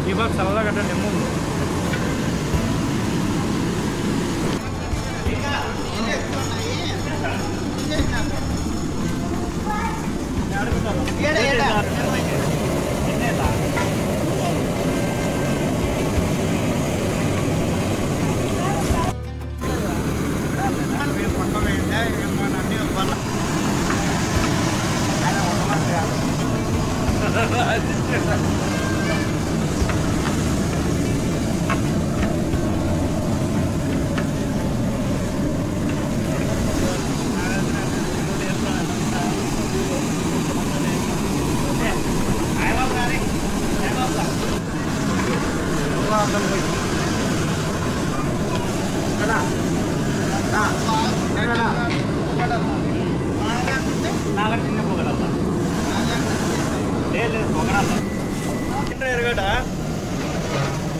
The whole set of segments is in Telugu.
ఇవాళ సరదా కట్టండి ఏమో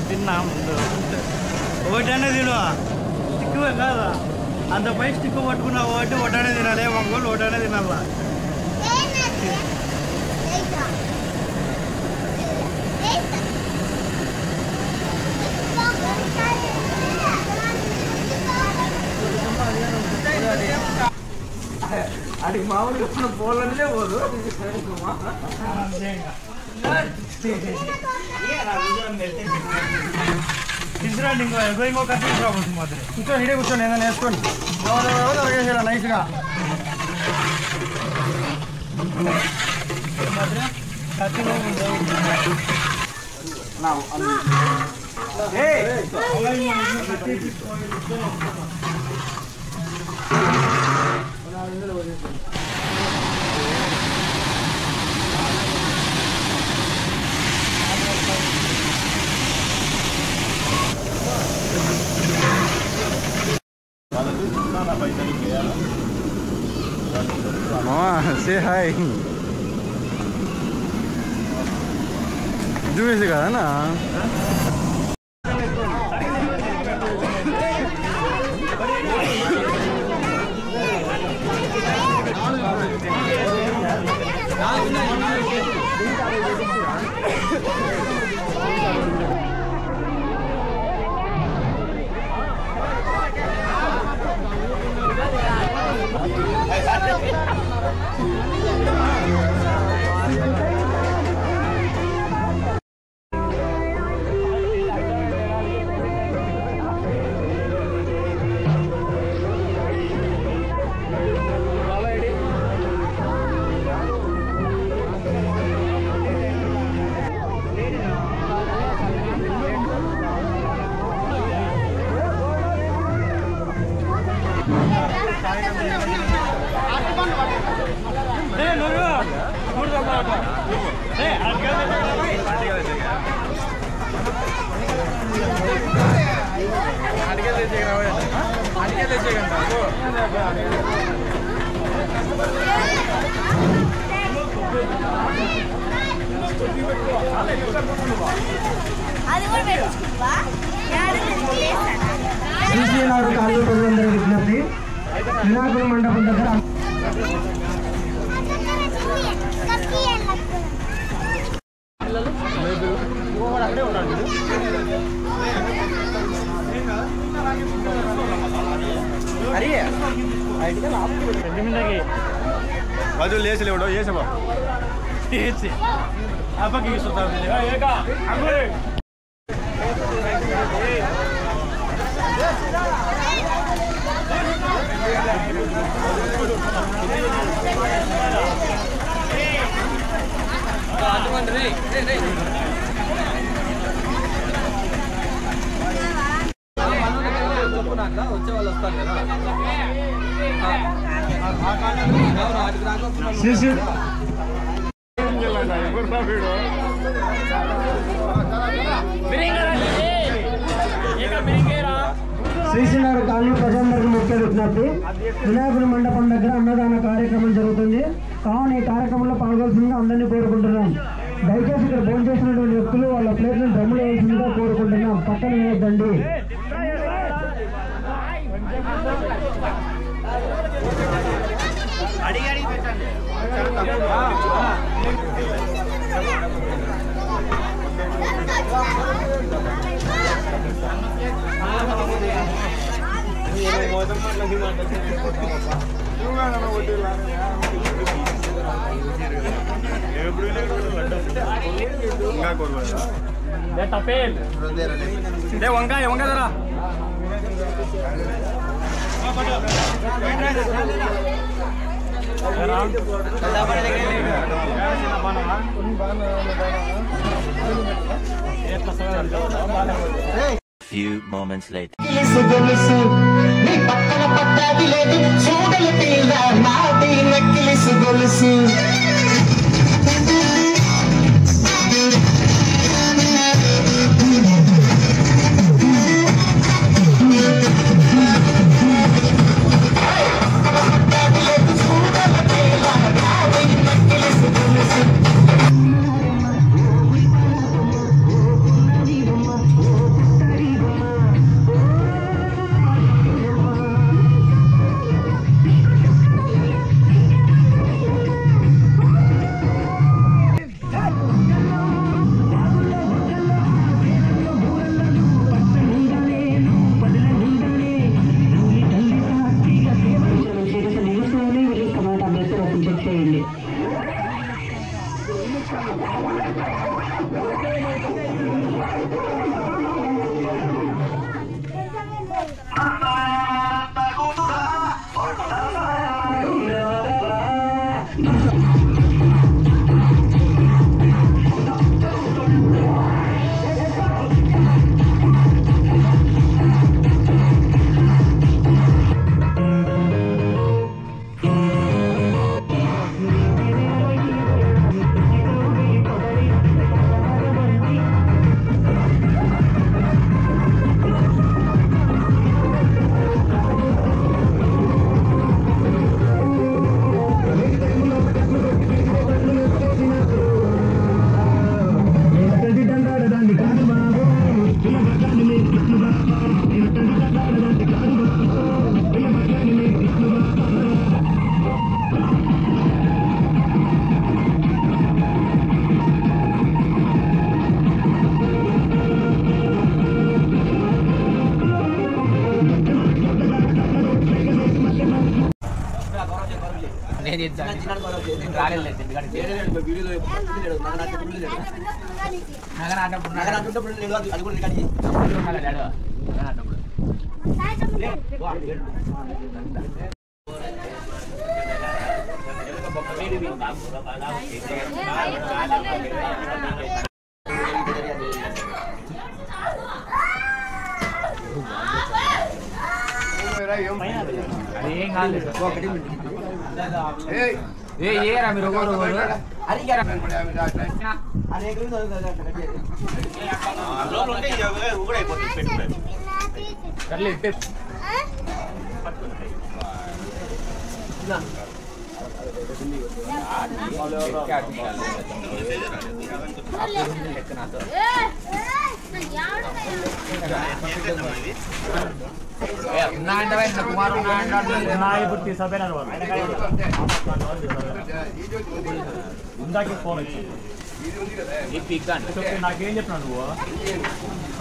తిన్నా ఒకటనే తిను స్టిక్ కాదా అంత పై స్టిక్ పట్టుకున్నా ఒకటనే తినాలి మంగోళ్ళు ఒకటనే తినాలా అడిగి మామూలుగా పోలనే పోదు తీసుకురండి ఇంకో కట్టి ప్రాబ్లమ్స్ మాత్రం కూర్చొని ఇడే కూర్చోండి ఏదైనా వేసుకోండి తరగేసారా నైస్గా say hi. చూసి కదా విజ్ఞప్తి వినాయకుల మండపం దగ్గర बाजू ले चले उड़ो ये सब आप की सुता मिलेगा ये का अंगूर आज बन रे వచ్చే వాళ్ళు వస్తారు కదా శ్రీశ్రీనగర్ కాలనీ ప్రజలందరికీ ముఖ్య విజ్ఞప్తి. వినాయకుడి మండపం దగ్గర అన్నదాన కార్యక్రమం జరుగుతుంది. కావున ఈ కార్యక్రమంలో పాల్గొల్సిందిగా అందరినీ కోరుకుంటున్నాం. దయచేసి ఇక్కడ భోజనం చేసినటువంటి వ్యక్తులు వాళ్ళ ప్లేట్లను డ్రమ్ములు వేయాల్సిందిగా కోరుకుంటున్నాం. పక్కన వేయద్దండి. వంకాయ వంకాయ ధర Few moments later.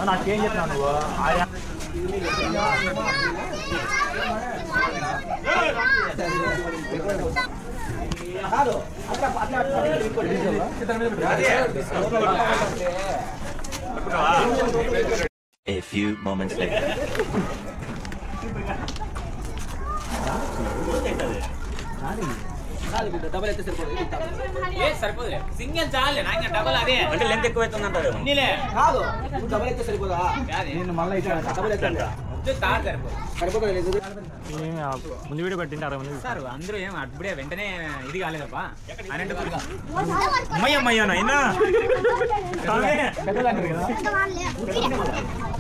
నాకేం చెప్పినా నువ్వు A few moments later. సరిపోదు సింగిల్ చాలే నాకు డబల్ అదే అంటే లెంత్ ఎక్కువ అవుతుంది అంటారు కాదు డబల్ అయితే సరిపోదా నేను మళ్ళీ డబల్ అయితే ముందు వీడియో పెట్టింటే 60 మంది సార్ అందరూ ఏం అప్పుడే వెంటనే ఇది కాలేదప్పా అమ్మయ్యమ్మయ్యా అయినా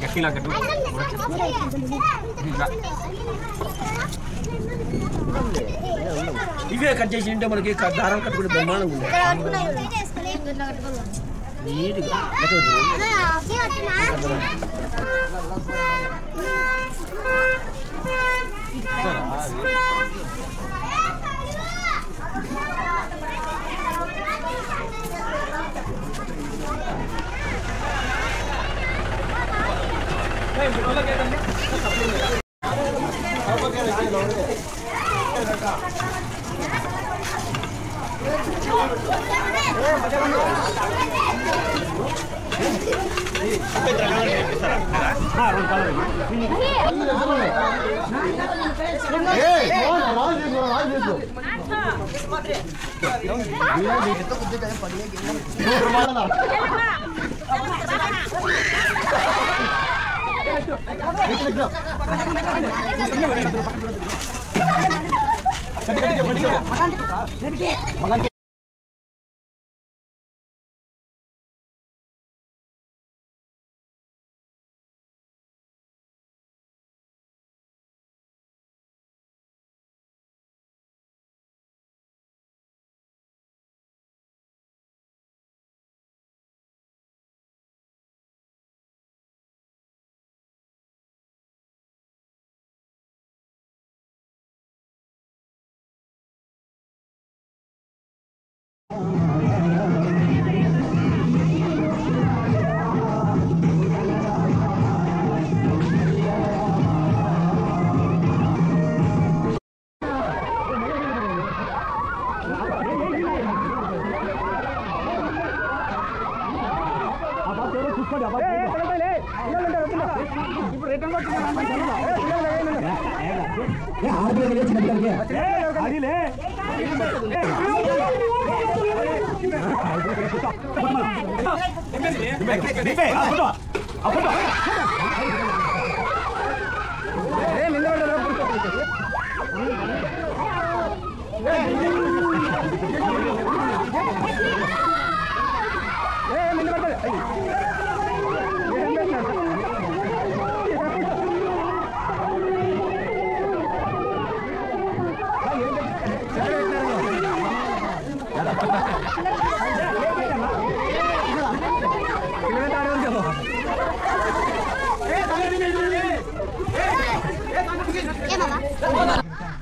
గట్టిలా కట్టు ఇవే కట్ చేసి ఉంటే మనకి దారం కట్టుకుంటే బ్రహ్మాండంగా ఉంది నీట్గా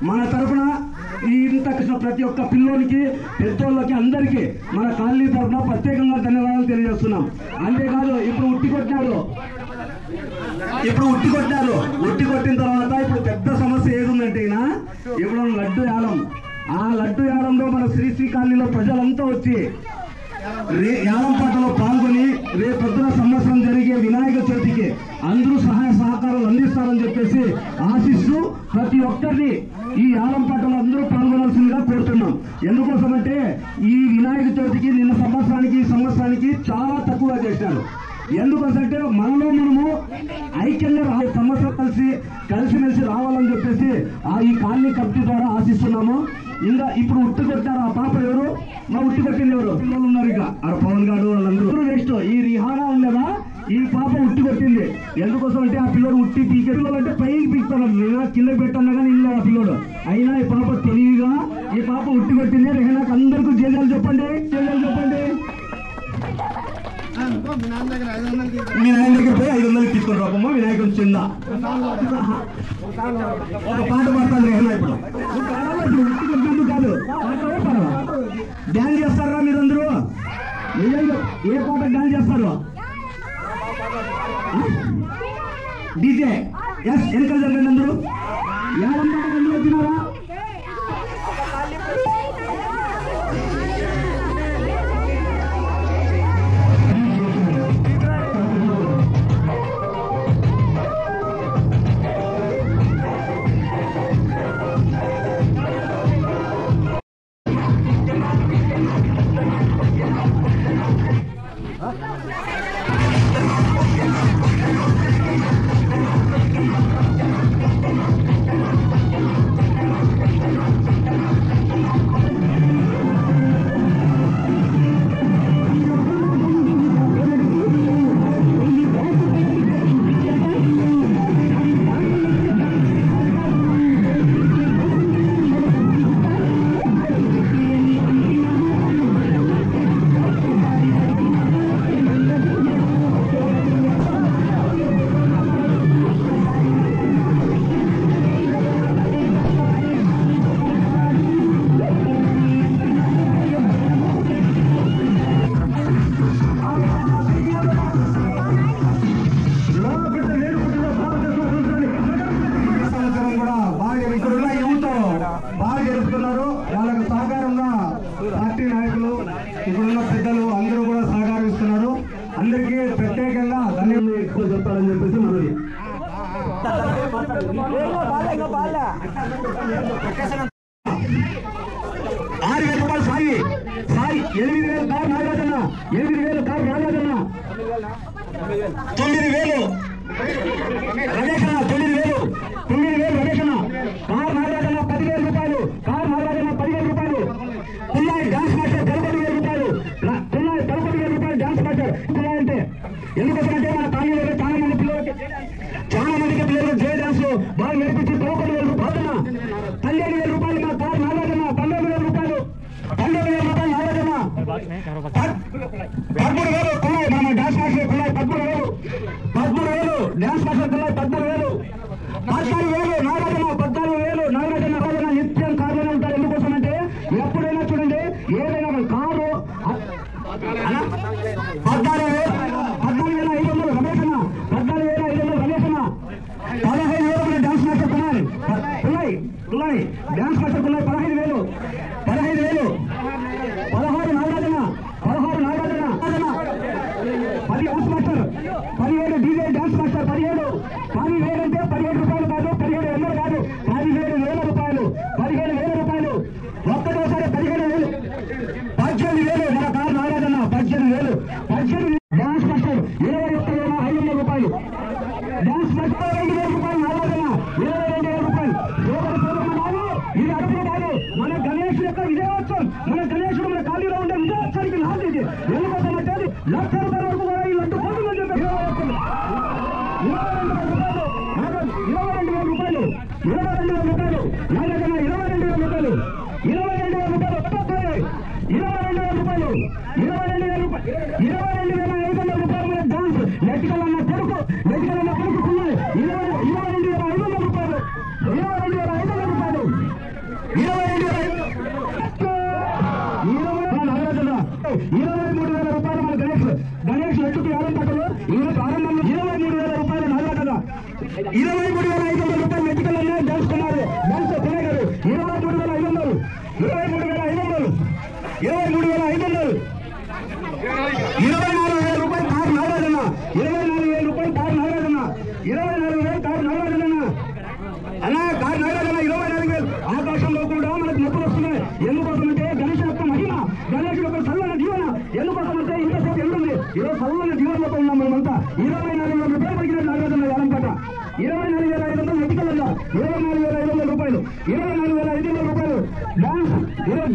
మన తరఫున ఇంత ప్రతి ఒక్క పిల్లోనికి పెద్దోళ్ళకి అందరికీ మన కాలనీ తరఫున ప్రత్యేకంగా ధన్యవాదాలు తెలియజేస్తున్నాం. అంతేకాదు ఇప్పుడు ఉట్టి కొట్టినారు, ఉట్టి కొట్టిన తర్వాత ఇప్పుడు పెద్ద సమస్య ఏదుందంటే ఇప్పుడు లడ్డు యాలం, ఆ లడ్డు యాలంలో మన శ్రీ కాలనీలో ప్రజలంతా వచ్చి యాలంపాటలో పాల్గొని రేపొద్దున సంవత్సరం జరిగే వినాయక చవితికి అందరూ సహాయ సహకారాలు అందిస్తారని చెప్పేసి ఆశిస్తూ ప్రతి ఒక్కరిని ఈ యాలంపాటలో అందరూ పాల్గొనాల్సిందిగా కోరుతున్నాం. ఎందుకోసమంటే ఈ వినాయక చవితికి నిన్న సంవత్సరానికి ఈ సంవత్సరానికి చాలా తక్కువగా చేశారు. ఎందుకంటే మనలో మనము ఐక్యంగా సంవత్సరం కలిసిమెలిసి రావాలని చెప్పేసి ఈ కాలనీ కమిటీ ద్వారా ఆశిస్తున్నాము. ఇంకా ఇప్పుడు ఉట్టి కొట్టారు ఆ పాప ఎవరు, మా ఉట్టి కొట్టింది ఎవరు పిల్లలు ఉన్నారు, ఇక పవన్ గారు వాళ్ళందరూ నెక్స్ట్ ఈ రిహానా ఉండేదా ఈ పాప ఉట్టి కొట్టింది. ఎందుకోసం అంటే ఆ పిల్లడు ఉట్టి పీకే పిల్లలు అంటే పైకి పీకుతారు, కింద పెట్టన్నా కానీ ఇల్లు ఆ పిల్లడు అయినా ఈ పాప తెలివిగా ఈ పాప ఉట్టి కొట్టింది. రిహానాకు అందరికీ జేజాలు చెప్పండి. మీ నాయన దగ్గర పోయి 500 తీసుకొని రాపమ్మా వినాయకుడు చిన్న ఒక పాట పాడతాను రేహనా. ఇప్పుడు ఉట్టి కొట్టినట్టు కాదు, డ్యాన్స్ చేస్తారా మీరందరూ? ఏ పాట డ్యాన్స్ చేస్తారు? డీజే ఎస్ వెనకాల జరగండి అందరూ. యాభై పాట ఎందుకు వచ్చినారా? అందరికీ ప్రత్యేకంగా ధన్యవాదాలు ఎక్కువ చెప్పాలని చెప్పేసి మనది. ₹6,000 Sai 8,000 car నాగరాజన్న, 8,000 car నాగరాజన్న, 9,000 రమేషన్న, 9,000 రమేషన్న, car నాగరాజన్న ₹10,000, car నాగరాజన్న ₹10,000, పుల్లాయి dance master ₹11,000, పుల్లాయి ₹11,000 dance master. పుల్లాయి అంటే ఎందుకోసమంటే మన కాలనీలో చాలా మందికి పిల్లలు జే డాన్స్ బాగా నేర్పించి ₹11,000 ₹12,000 మన కారు నాగరాజన్న, ₹12,000 నాగరాజన్న, 13,000 పుల్లాయి మన dance master Pullayi, 13,000 dance master Pullayi, 13,000 నాగరాజన్న, 14,000 నాగరాజన్న. నిత్యం కారులోనే ఉంటారు. ఎందుకోసం అంటే ఎప్పుడైనా చూడండి ఏదైనా కారు 14,500 రమేషన్న, 14,500 రమేషన్న, 15,000 dance master Pullayi dance master Pullayi, 15,000 16 నాగరాజన్న, 10 dance master, 17 DJ dance master, 17 అంటే ₹17 కాదు, 17,000 కాదు, ₹17,000, ₹17,000 ఒక్కటోసారి 17,000, 18,000 మన car నాగరాజన్న, 18,000 dance master, ₹21,500 dance master, ₹22,000 నాగరాజన్న, ₹22,000. ఇది అడుగులు కాదు, మన గణేష్ యొక్క విజయోత్సవం. మన గణేశుడు మన ఖాళీలో ఉండే విజయోత్సవానికి నాంది ఇది. ఎందుకోసం అంటే అది ₹1,00,000 వరకు కూడా ఈ లడ్డు పోతుందని చెప్పి ₹22,000, ₹22,000 నాగరాజన్న, ₹22,000, ₹22,000 ఒక్కొక్కరు, ₹22,500 మన డాన్స్ నెట్టికలన్న కొడుకు పుల్లాయి, ₹22,500, ₹22,500, నాగరాజన్న, ₹23,000 మన గణేష్ లడ్డుకి ఆరం పట్టలు ప్రారంభంలో ₹23,000 నాగరాజన్న, ₹23,500 నెట్టికలన్న డాన్స్ కొన్నారు, డాన్స్ పుల్లాయి గారు, ₹23,500, ₹24,500 ₹24,000 కారు నాగరాజన్న, ₹24,000 కారు నాగరాజన్న, ₹24,000 కారు నాగరాజన్న అలా కారు నాగరాజన్న, ₹24,000. ఆకాశంలో కూడా మనకు నొప్పులు వస్తున్నాయి. ఎందుకోసం అంటే గణేష్ యొక్క మహిమ, గణేష్ యొక్క చల్లని జీవన. ఎందుకోసం అంటే ఇంతసేపు ఎందుంది ఈరోజు చల్లని జీవనంలో ఉన్నాం మనమంతా. ₹24,000 పలికిన నాగరాజన్న వేలంపాట, ₹24,500 నెట్టికలన్న, ₹24,500, ₹24,500 డాన్స్,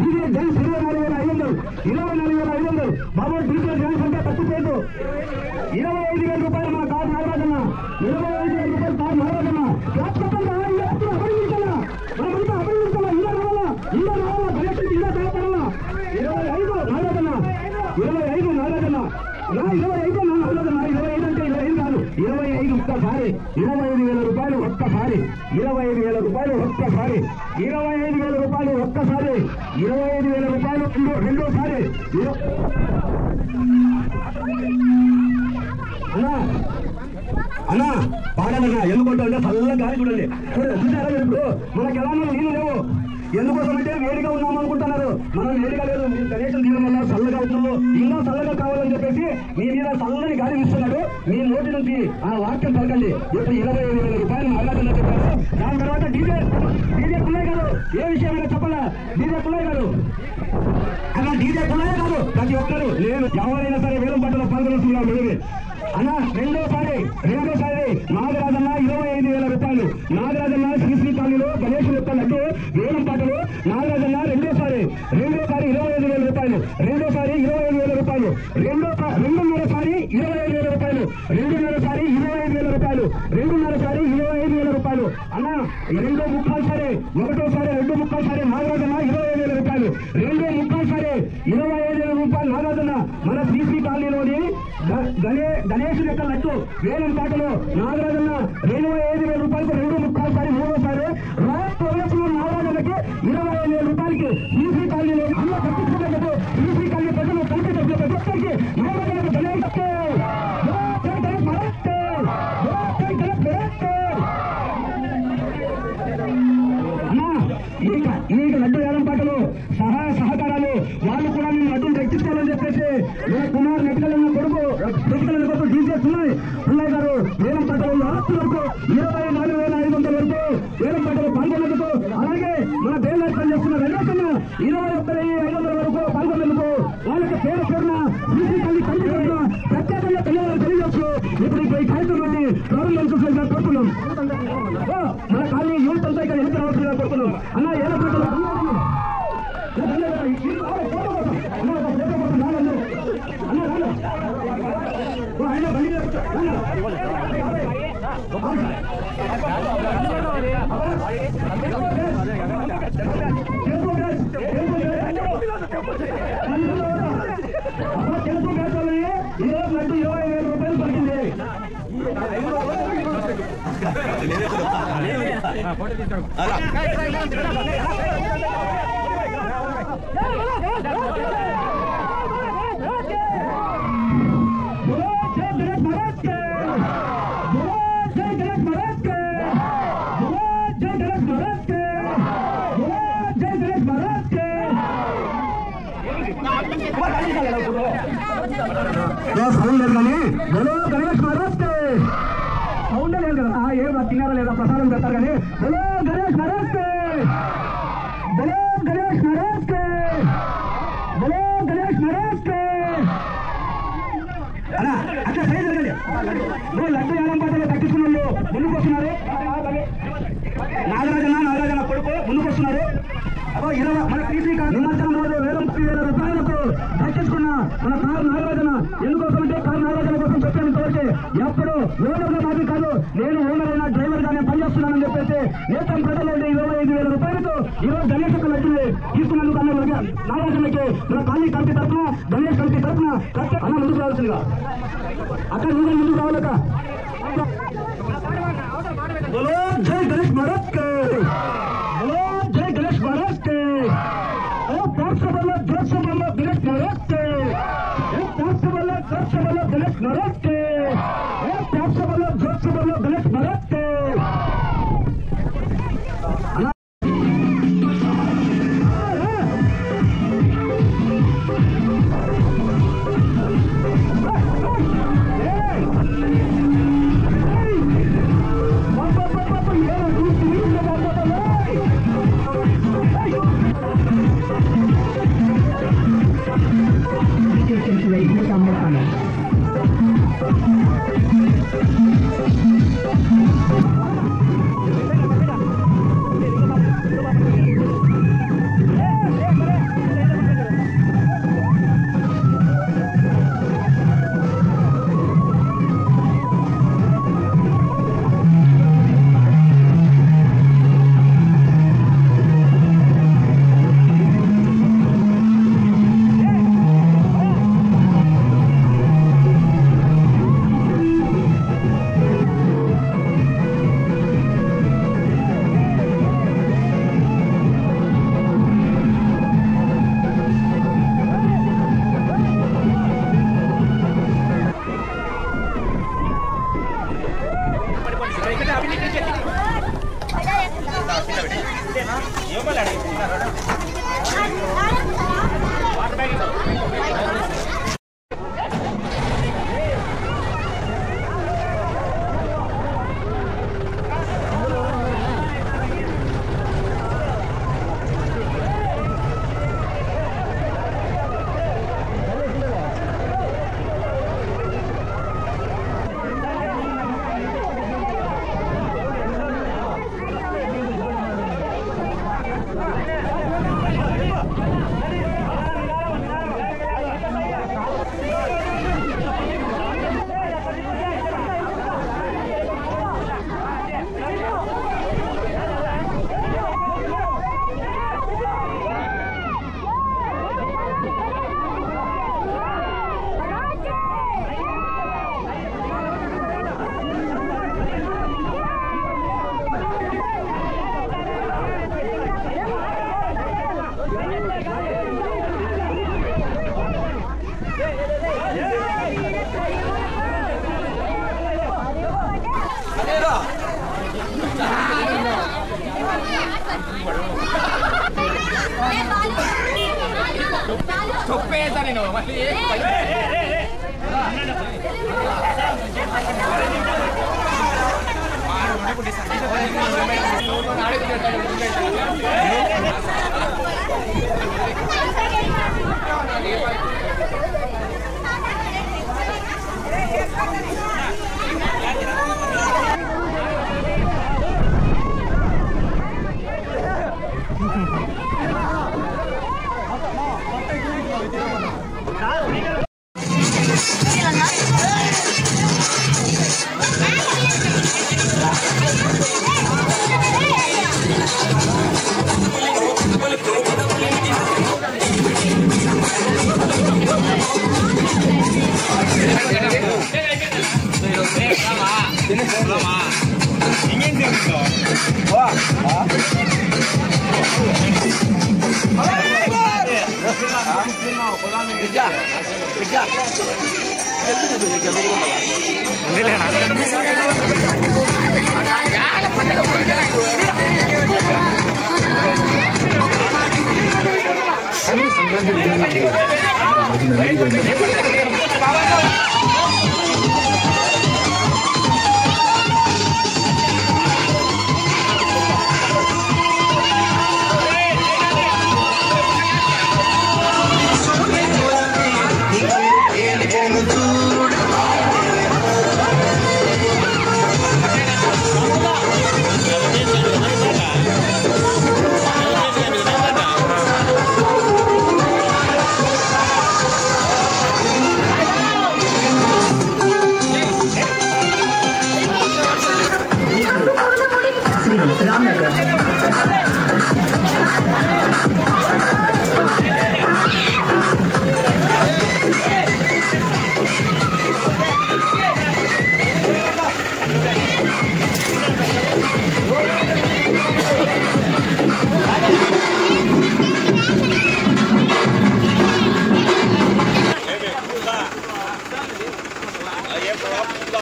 డీజే డాన్స్, ₹24,500, ₹24,500 బాబు డీజే డాన్స్ అంటే తప్పిపోయింది. ₹25,000 మన కారు నాగరాజన్న, ₹25,000 కారు నాగరాజన్న. మనమంతా అభినందించాలా, ఇలా రావాలా, గణేశుడికి ఇలా తేపడాలా. 25 నాగరాజన్న, 25 నాగరాజన్న, 25 నాగరాజన్న, 25 అంటే 25 కాదు, 25 ఒక్కసారి, ₹25,000 ఒక్కసారి, ₹25,000 ఒక్కసారి, ₹25,000 ఒక్కసారి, ₹25,000 రెండోసారి. అన్నా పాడాలన్నా ఎందుకుంటా చల్లగా గాలి చూడండి. చూసారా ఇప్పుడు మనకి ఎలా నీళ్ళు లేవు. ఎందుకోసం అంటే వేడిగా ఉన్నాం అనుకుంటున్నారు. మనం వేడిగా లేదు, మీరు గణేశం తీయడం వల్ల చల్లగా అవుతున్నాము, ఇంకా చల్లగా కావాలని చెప్పేసి మీ మీద చల్లని గాలి ఇస్తున్నాడు. మీ నోటి నుంచి ఆ వాక్యం పలకండి. ఇప్పుడు ₹25,000 నాగార్జున చెప్పారు. దాని తర్వాత డీజే పుల్లయ్య గారు ఏ విషయమైనా చెప్పాలా. డీజే పుల్లయ్య గారు అలా డీజే పుల్లయ్య గారు ప్రతి ఒక్కరు నేను ఎవరైనా సరే వేలం పట్టలో పాల్గొనుతున్నాం. మేమే అన్న రెండోసారి నాగరాజన్న ₹25,000. నాగరాజన్న శ్రీ కాలనీలో గణేశుడు యొక్క లడ్డు వేలం పాటలు. నాగరాజన్న రెండోసారి ₹25,000, రెండోసారి ₹25,000, రెండున్నరసారి ₹25,000, రెండున్నరసారి ₹25,000. అన్న రెండో ముక్కాలు సరే, ఒకటోసారి 2 ముక్కాలు సరే నాగరాజన్న ₹25,000, రెండో ముక్కాలు సరే ₹25,000 నాగరాజన్న మన శ్రీ కాలనీలోని గణేశుడు యొక్క లడ్డు వేలం పాటలో నాగరాజన్న ₹25,000, రెండో ముక్కాలు సారి మూడోసారి రాష్ట్ర నాగరాజన్నకి ₹25,000 శ్రీ కాలనీలో అన్న కట్టించుకున్నట్టు శ్రీ కాలనీ ప్రజలు కలిపి ప్రతి ఒక్కరికి నాగరాజన్నకు గణేష్ ఈ లడ్డు వేలం పాటలు సహాయ సహకారాలు వాళ్ళు కూడా మేము లడ్డును రక్షించాలని చెప్పేసి కుమార్ నెట్టికల కొడుకు వేల కోట్లు డీజీఎస్ ఉన్నాయి. పుల్లయ్య గారు వేలంపాటలో ఆస్తుల వరకు 24,500 వరకు వేలంపాటలో పాల్గొనేందుకు, అలాగే మన దేవాలయం పనిచేస్తున్న వెంకటన్న 21,500 వరకు పాల్గొనేందుకు వాళ్ళకి పేరు పేరున బీసీ కమిటీ ప్రత్యేకంగా ధన్యవాదాలు తెలియజేస్తూ ఇప్పుడు ఈ కార్యక్రమాన్ని ప్రారంభించాల్సిందిగా కోరుతున్నాం. మన కాలనీ యూత్ అంతా ఇక్కడ ఎంత రావాల్సిందిగా కోరుతున్నాం. అన్న తెలుగు భాషలో ఈరోజు లడ్డు 20,000 రూపాయలు పడుతుంది. సౌండ్ లేదు కానీ బలో గణేష్ మహారాజ్ సౌండ్ లేదు కదా. ఏం తిన్నారా లేదా ప్రసాదం పెడతారు కానీ బలో గణేష్ మహారాజ్ బలో గణేష్ మహారాజ్ బలో గణేష్ మహారాజ్ అలా అట్లా చేయగలండి. లడ్డు యానం పాటలో తగ్గించుకున్న ముందుకు వస్తున్నారు. నాగరాజన కొడుకు ముందుకు వస్తున్నారు. మన టీసీ నిమజ్జనం రోజు 30,000 రూపాయలకు దక్కించుకున్న మన కారు నాగరాజన ఎందుకోసం అంటే కారు నాగరాజన కోసం చెప్పాను. ఇంతవరకు ఎప్పుడు ఓనర్గా మాది కాదు, నేను ఓనర్ అయినా డ్రైవర్ గా నేను పనిచేస్తున్నానని చెప్పేసి నేతం ప్రజలు 25,000 రూపాయలతో ఈరోజు గణేష్ యొక్క లడ్డుని తీసుకున్నందుకు అన్న నాగరాజనకి మన కాలనీ కమిటీ తరఫున గణేష్ కమిటీ తరఫున అన్న ముందుకు రావాల్సిందిగా అక్కడ ముందుకు రావాలక. జై గణేష్ మహారాజ్ జై గణేష్ మహారాజ్ గణేష్ మహారాజ్ గణేష్ మహారాజ్ గణేష్ మహారాజ్